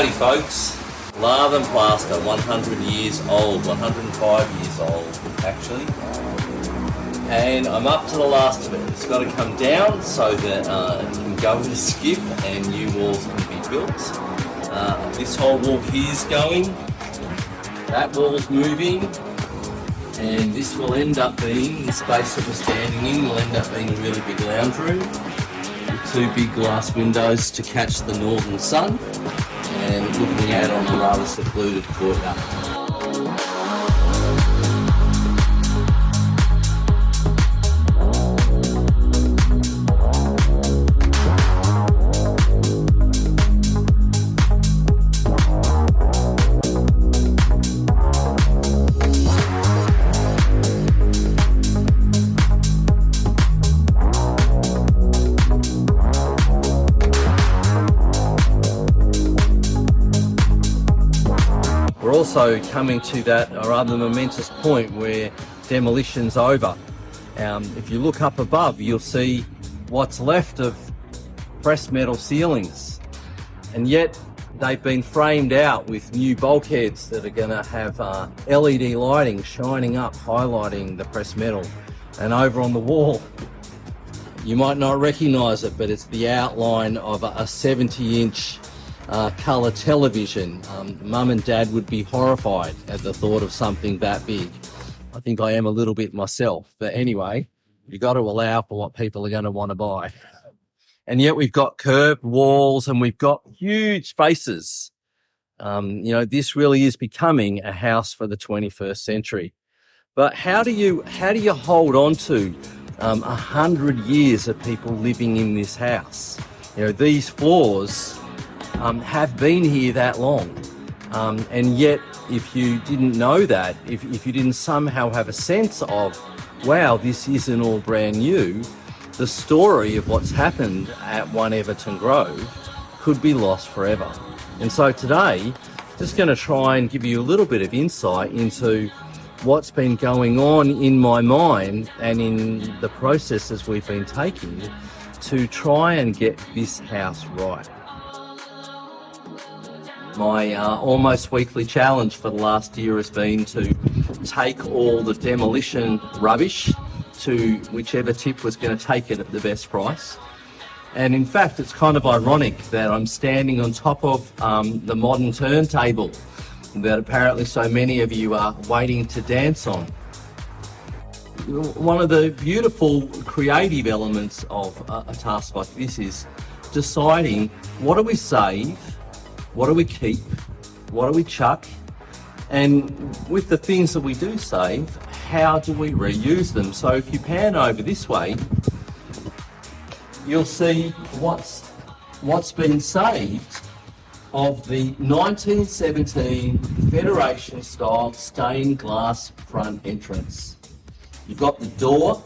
Howdy folks, Lath and Plaster, 100 years old, 105 years old actually, and I'm up to the last of it. It's got to come down so that it can go with a skip and new walls can be built. This whole wall here is going, that wall's moving, and this will end up being, the space that we're standing in will end up being a really big lounge room with two big glass windows to catch the northern sun and looking out on a rather secluded courtyard. We're also coming to that rather momentous point where demolition's over. If you look up above, you'll see what's left of pressed metal ceilings, and yet they've been framed out with new bulkheads that are going to have LED lighting shining up, highlighting the pressed metal. And over on the wall, you might not recognise it, but it's the outline of a 70-inch colour television. Mum and Dad would be horrified at the thought of something that big. I think I am a little bit myself, but anyway, you've got to allow for what people are going to want to buy. And yet we've got curved walls and we've got huge spaces. This really is becoming a house for the 21st century. But how do you hold on to 100 years of people living in this house? These floors have been here that long, and yet if you didn't know that, if you didn't somehow have a sense of, wow, this isn't all brand new, the story of what's happened at 1 Everton Grove could be lost forever. And so today, just going to try and give you a little bit of insight into what's been going on in my mind and in the processes we've been taking to try and get this house right. My almost weekly challenge for the last year has been to take all the demolition rubbish to whichever tip was going to take it at the best price. And in fact, it's kind of ironic that I'm standing on top of the modern turntable that apparently so many of you are waiting to dance on. One of the beautiful creative elements of a task like this is deciding, what do we save? What do we keep? What do we chuck? And with the things that we do save, how do we reuse them? So if you pan over this way, you'll see what's been saved of the 1917 Federation style stained glass front entrance. You've got the door,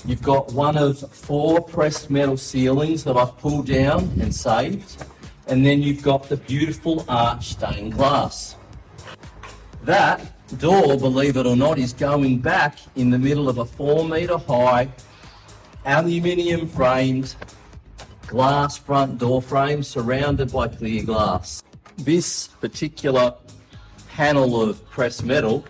you've got one of 4 pressed metal ceilings that I've pulled down and saved, and then you've got the beautiful arch stained glass. That door, believe it or not, is going back in the middle of a 4-metre high aluminium framed glass front door frame surrounded by clear glass. This particular panel of pressed metal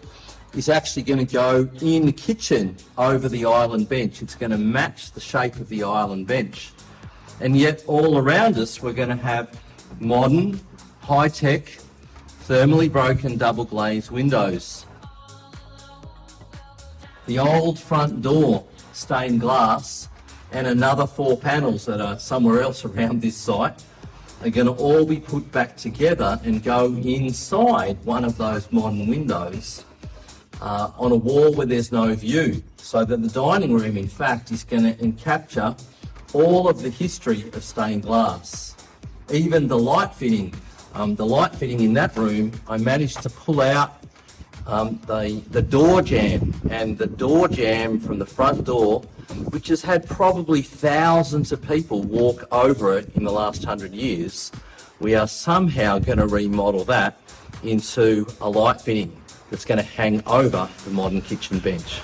is actually going to go in the kitchen over the island bench. It's going to match the shape of the island bench. And yet all around us we're going to have modern, high-tech, thermally broken double glazed windows. The old front door, stained glass, and another 4 panels that are somewhere else around this site are going to all be put back together and go inside one of those modern windows on a wall where there's no view, so that the dining room in fact is going to capture all of the history of stained glass. Even the light fitting. The light fitting in that room, I managed to pull out the door jamb, and the door jamb from the front door, which has had probably thousands of people walk over it in the last 100 years, we are somehow going to remodel that into a light fitting that's going to hang over the modern kitchen bench.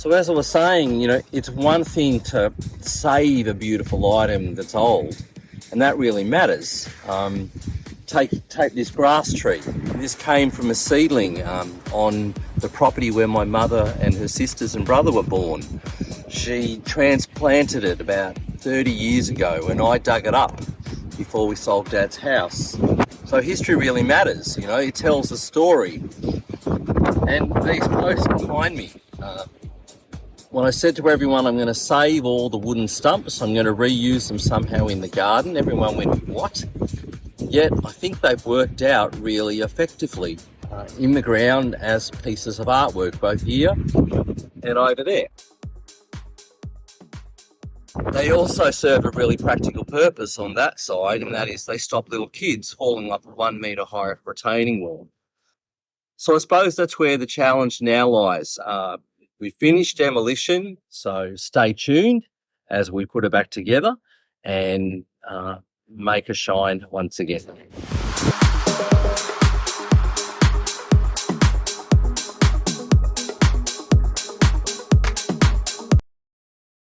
So as I was saying, it's one thing to save a beautiful item that's old, and that really matters. Take this grass tree. This came from a seedling on the property where my mother and her sisters and brother were born. She transplanted it about 30 years ago, and I dug it up before we sold Dad's house. So history really matters, it tells a story. And these posts behind me, when I said to everyone I'm going to save all the wooden stumps, I'm going to reuse them somehow in the garden, everyone went, what? Yet I think they've worked out really effectively in the ground as pieces of artwork, both here and over there. They also serve a really practical purpose on that side, and that is they stop little kids falling up a 1 metre high retaining wall. So I suppose that's where the challenge now lies. We finished demolition, so stay tuned as we put it back together and make a shine once again.